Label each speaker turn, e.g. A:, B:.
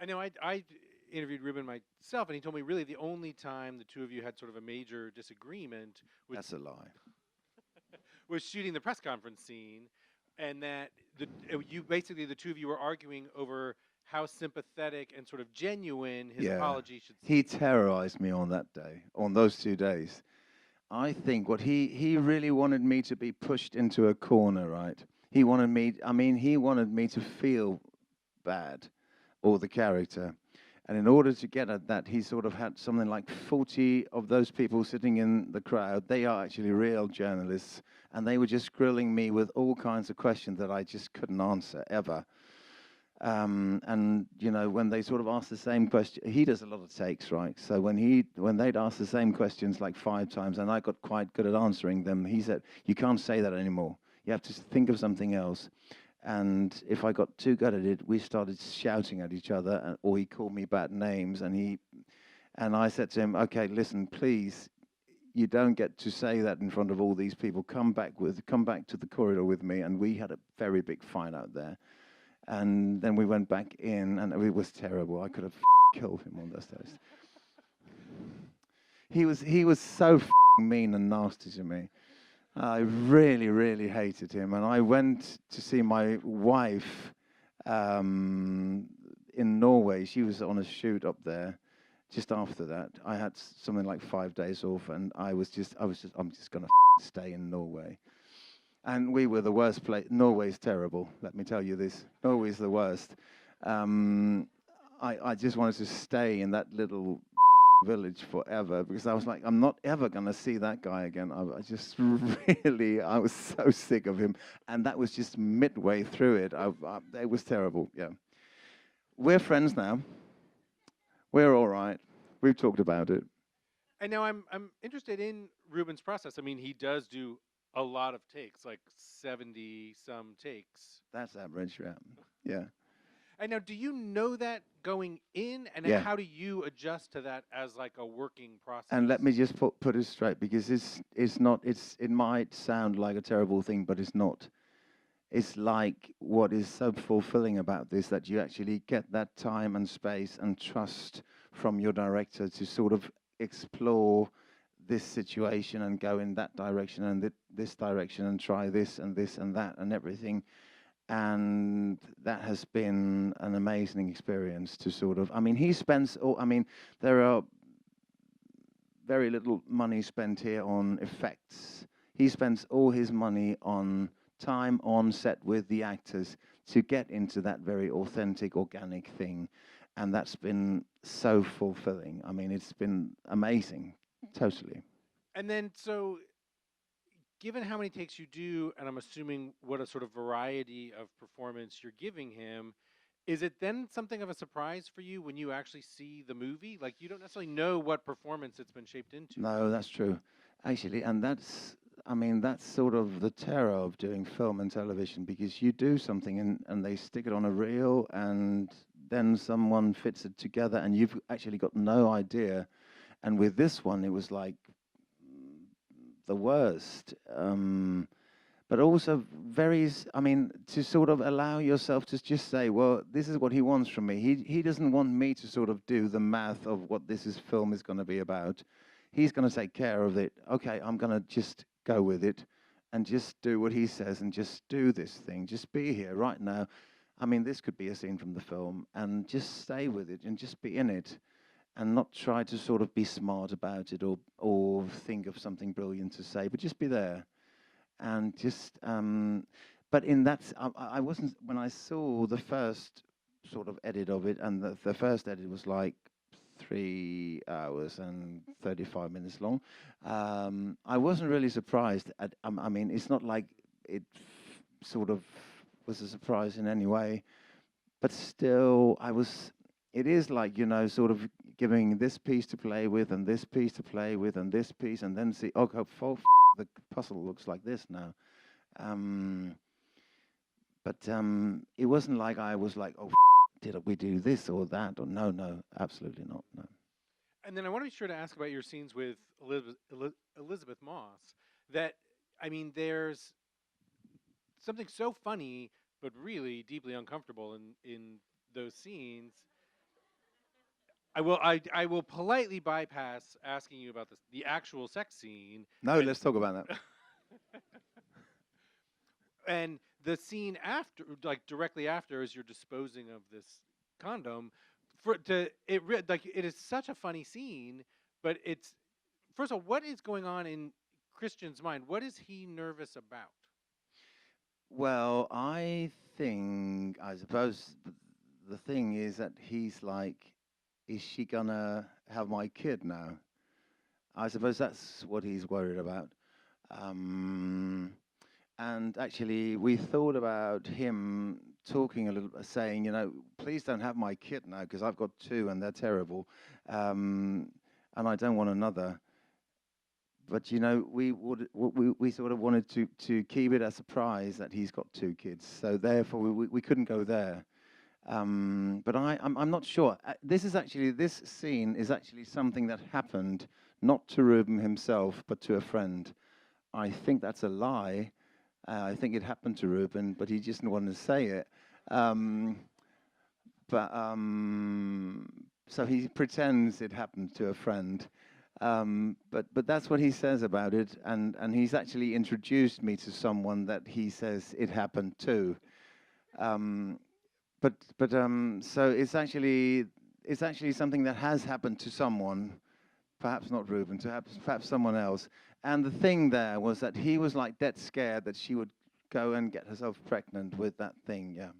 A: I know I interviewed Ruben myself, and he told me really the only time the two of you had sort of a major disagreement was
B: That's a lie.
A: was shooting the press conference scene, and that you basically the two of you were arguing over how sympathetic and sort of genuine his
B: Yeah.
A: apology should seem.
B: He terrorized me on that day, on those 2 days. I think what he really wanted me to be pushed into a corner, right? He wanted me, I mean, he wanted me to feel bad, or the character. And in order to get at that, he sort of had something like 40 of those people sitting in the crowd. They are actually real journalists, and they were just grilling me with all kinds of questions that I just couldn't answer ever. And you know, when they sort of ask the same question, he does a lot of takes, right? So when they'd ask the same questions like 5 times, and I got quite good at answering them, he said, "You can't say that anymore. You have to think of something else." And if I got too good at it, we started shouting at each other, or he called me bad names, and I said to him, "Okay, listen, please, you don't get to say that in front of all these people. Come back to the corridor with me." And we had a very big fight out there. And then we went back in, and it was terrible. I could have killed him on those days. He was so mean and nasty to me. I really, really hated him. And I went to see my wife um, in Norway. She was on a shoot up there. Just after that, I had something like 5 days off, and I'm just gonna stay in Norway. And we were the worst place. Norway's terrible. Let me tell you this. Norway's the worst. Um, I just wanted to stay in that little village forever because I was like, I'm not ever going to see that guy again. I just really, I was so sick of him. And that was just midway through it. It was terrible. Yeah. We're friends now. We're all right. We've talked about it.
A: And now I'm interested in Ruben's process. I mean, he does do a lot of takes, like 70 some takes.
B: That's average. Yeah. Yeah.
A: And now, do you know that going in, and
B: Yeah.
A: how do you adjust to that as like a working process?
B: And let me just put it straight because it's not it might sound like a terrible thing, but it's not. It's like what is so fulfilling about this that you actually get that time and space and trust from your director to sort of explore this situation and go in that direction and this direction and try this and that and everything. And that has been an amazing experience to sort of, I mean, he spends all, I mean, there are very little money spent here on effects. He spends all his money on time on set with the actors to get into that very authentic, organic thing. And that's been so fulfilling. I mean, it's been amazing, totally.
A: And then, so given how many takes you do, and I'm assuming what a sort of variety of performance you're giving him, is it then something of a surprise for you when you actually see the movie? Like, you don't necessarily know what performance it's been shaped into.
B: No, that's true, actually, and I mean, that's sort of the terror of doing film and television because you do something and they stick it on a reel and then someone fits it together and you've actually got no idea. And with this one, it was like the worst. But also I mean, to sort of allow yourself to just say, well, this is what he wants from me. He doesn't want me to sort of do the math of what film is going to be about. He's going to take care of it. Okay, I'm going to just go with it and just do what he says and just do this thing. Just be here right now. I mean, this could be a scene from the film and just stay with it and just be in it and not try to sort of be smart about it or think of something brilliant to say, but just be there and just but in that I wasn't when I saw the first sort of edit of it, and the first edit was like 3 hours and 35 minutes long. I wasn't really surprised at I mean, it's not like it sort of was a surprise in any way, but still it is like, you know, sort of giving this piece to play with and this piece to play with and this piece and then see, okay, the puzzle looks like this now. Um, but it wasn't like I was like, oh, did we do this or that? Or no, absolutely not, no.
A: And then I want to be sure to ask about your scenes with Elizabeth Moss. That, I mean, there's something so funny, but really deeply uncomfortable in those scenes. I will politely bypass asking you about the actual sex scene
B: No,
A: and
B: let's talk about that.
A: and the scene after, like directly after, as you're disposing of this condom. For to it like it is such a funny scene, but it's first of all, what is going on in Christian's mind? What is he nervous about?
B: Well, I suppose the thing is that he's like, is she gonna have my kid now? I suppose that's what he's worried about. Um, and actually, we thought about him talking a little, saying, please don't have my kid now because I've got two and they're terrible, um, and I don't want another. But we sort of wanted to keep it a surprise that he's got two kids. So therefore, we couldn't go there. But I'm not sure. This scene is actually something that happened not to Ruben himself, but to a friend. I think that's a lie. I think it happened to Ruben, but he just didn't want to say it. Um, but so he pretends it happened to a friend. But that's what he says about it, and he's actually introduced me to someone that he says it happened to. Um, but so it's actually something that has happened to someone, perhaps not Ruben, perhaps someone else. And the thing there was that he was like dead scared that she would go and get herself pregnant with that thing. Yeah.